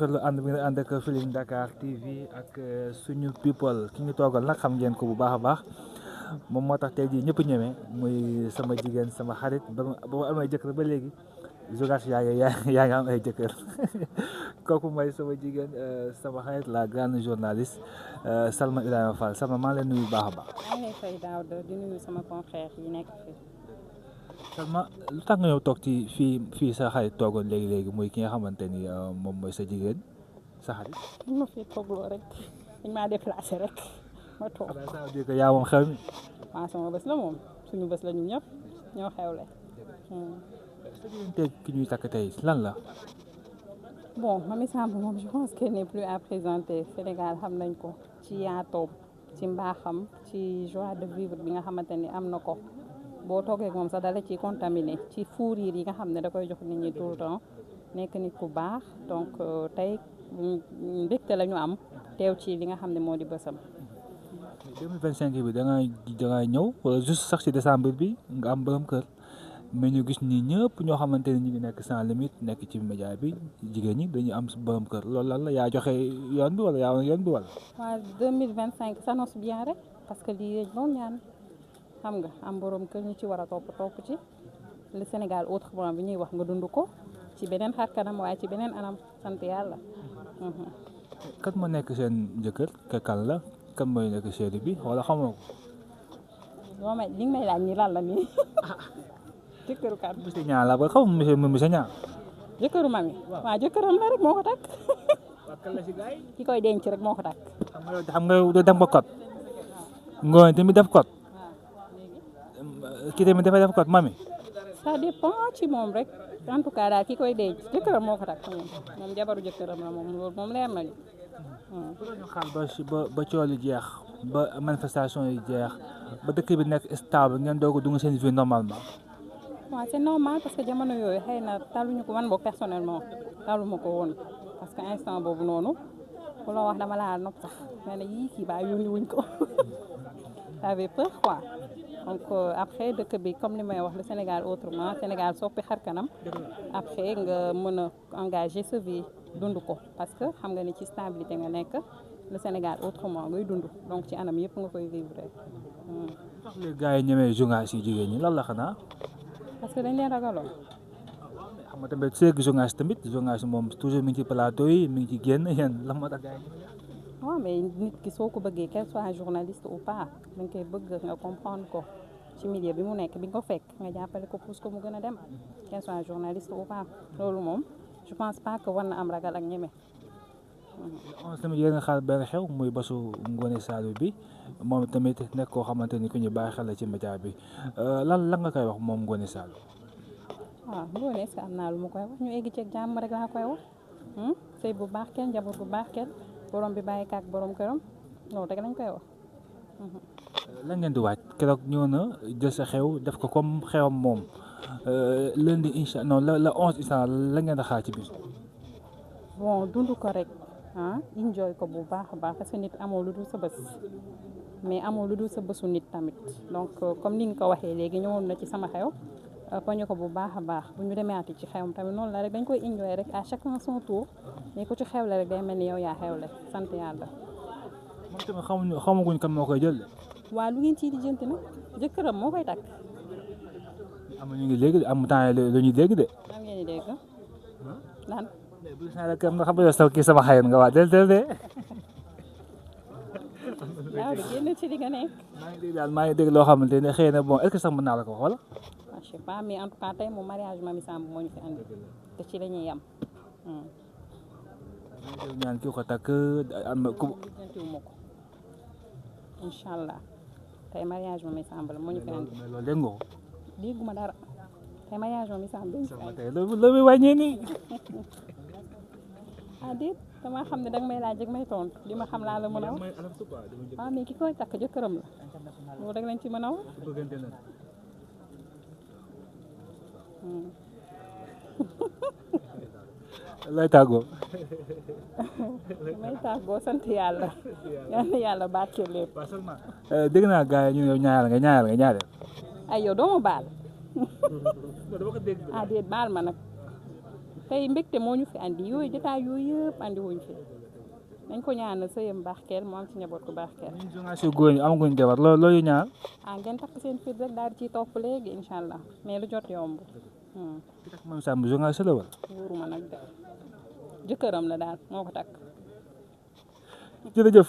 rafetlu ànd bi nga ànd ak Feeling Dakar TV ak suñu people ki ñu toogal nag xam ngeen ko bu baax a baax moom moo tax tey jii ñëpp ñeme muy sama jigéen sama xarit ba ma amee jëkkër ba léegi Zocash yaa ngi am ay jëkkër kooku mooy sama jigéen sama xarit la grande journaliste Salma Ibrahima Fall Salma maa ngi leen nuyu bu baax a baax. maa ngi lay fay Daouda di nuyu sama confrère yi nekk fii. Salma lu tax nga ñëw toog ci fii sa xarit toogoon léegi muy ki nga xamante ni moom mooy sa jigéen sa xarit. ma fi toogloo rek dañ maa déplacé rek ma toog. ça veut dire que yaa moom xew mi. waaw sama bés la moom suñu bés la ñun ñëpp ñoo xewle. sa diggante ki ñuy takk tey lan la. bon Mamy Samb moom je pense qu'elle n'est plus à présenter Sénégal xam nañ ko ci yaatoom ci mbaaxam ci joie de vivre bi nga xamante ni am na ko. boo toogee moom sax dala ci contaminé ci fourrir yi nga xam ne da koy jox nit ñi tout le temps nekk nit ku baax donc tey mbégte la ñu am teew ci li nga xam ne moo di bësam. 2025 bi da ngay ñëw wala juste sax ci décembre bi nga am borom kër mais ñu gis ni ñëpp ñoo xamante ne ñu ngi nekk sans limite nekk ci média bi jigéen ñi dañuy am borom kër loolu lan la yaa joxe yoon bi wala yaa woon yoon bi wala. waaw 2025 s'annonce bien rek parce que lii lañ doon ñaan. xam nga am borom kër ñu ci war a topp ci le Sénégal autrement bi ñuy wax nga dund ko ci beneen xar kanam waaye ci beneen anam sant yàlla. kan moo nekk seen jëkkër kan la kan mooy nekk chéri bi wala xamoo ko. loo may li nga may laaj nii lan la nii jëkkëru kan. monsieur Niang la ba xaw ma monsieur Niang. jëkkëru Mamy. waaw jëkkëram la rek moo ko takk. kan la si gars yi. ki koy denc rek moo ko takk. xam nga doo dem ba code. ngoon tamit def code. kii tamit dafay def code Mamy. ça dépend ci moom rek en tout cas daal ki koy denc jëkkëram moo ko takk moom jabaru jëkkëram la moom loolu moom leer nañu. ñu xaar ba cool yi jeex ba manifestation yi jeex ba dëkk bi nekk stable ngeen doog a dugg seen vie normalement. waaw c'est normal parce que jamono yooyu xëy na taluñu ko man boog personnellement taluma ko woon parce que instant boobu noonu ku la wax dama laa nopp sax nee na yii kii baa yónni wuñ ko j'avais peur quoi. donc après dëkk bi comme li may wax le Sénégal autrement Sénégal soppi xar kanam après nga mën a engager sa vie dund ko parce que xam nga ni ci stabilité nga nekk le Sénégal autrement ngay dund donc ci anam yëpp nga koy vivre. ndax les gars yi ñemee journaliste yi jigéen ñi lan la xanaa. parce que dañ leen ragaloon. xam nga tamit seeg journaliste moom toujours mi ngi ci plateau yi mi ngi ci génn yéen lan moo tax gars yi. waaw mais nit ki soo ko bëggee qu'elle soit journaliste ou pas da nga koy bëgg nga comprendre ko ci milieu bi mu nekk bi nga ko fekk nga jàppale ko pousse ko mu gën a dem qu'elle soit journaliste ou pas loolu moom je pense pas que war na am ragal ak ñeme. on tamit yéen a xaar benn xew muy basu Ngoné Saliou bi moom tamit nekk koo xamante ni ku ñu bàyyi xel la ci média bi lan nga koy wax moom Ngoné Saliou. waaw Ngoné est-ce que am naa lu ma koy wax ñu egg ci jàmm rek laa koy wax sëy bu baax kenn njaboot bu baax kenn. borom bi bàyyi kaak borom këram loolu rek lañ koy wax. lan ngeen di waaj keroog ñëw na jël sa xew def ko comme xewam moom lundi incha non la 11 incha la ngeen di xaar ci biir. bon dund ko rek enjoy ko bu baax a baax parce que nit amoo lu dul sa bés mais amoo lu dul sa bésu nit tamit donc comme ni nga ko waxee léegi ñëwoon na ci sama xew. poñu ko bu baax a baax bu ñu demaati ci xewam tamit noonu la rek dañ koy enjoy rek à chacun son tour mais ku ci xewle rek day mel ni yow yaa xewle sant yàlla. moom tamit xamaguñ kan moo koy jël. waaw lu ngeen ciy di jënti nag jëkkëram moo koy takk. am ñu ngi léegi am temps la ñuy dégg de. am ngeen di dégg lan. bu saa la kër nga xam ne yow kii sama xarit nga waa del de. waaw de génn ci li nga nekk. maa ngi dégg loo xamante ne xëy na bon est-ce que sax mën naa la ko wax wala. je sais pas mais en tout cas tey moom mariage Mamy Samb moo ñu fi andi te ci la ñuy yam. ñaan kii ko takk am na ku. jëntiwuma ko incha allah tey mariage Mamy Samb la moo ñu fi andi. mais loolu dégg nga ko. dégguma dara tey mariage Mamy Samb la ñu fi andi. tey loolu muy wàññee nii. ah déet damaa xam ne danga may laaj rek may tontu li ma xam laa la mën a wax. waaw mais ki koy takk jëkkëram la loolu rek lañ ci mën a wax. lay tàggoo. may tàggoo sant yàlla. yal na yàlla barkeel lépp. dégg naa gars yi ñu ne ñaareel. ay yow doo ma baal. ah déet baal ma nag. tey mbégte moo ñu fi andi yooyu jotaay yooyu yëpp andi wuñ fi nañ ko ñaanal sëyam barkeel mu am ci njaboot ku barkeel. ñun journaliste yu góor ñi amaguñ jabar loolu ñaan. ngeen takk seen fit rek daal di ciy topp léegi incha allah mais lu jot yomb. ki takk Mamy Samb journaliste la wala. wóoruma nag de jëkkëram la daal moo ko takk. jërëjëf.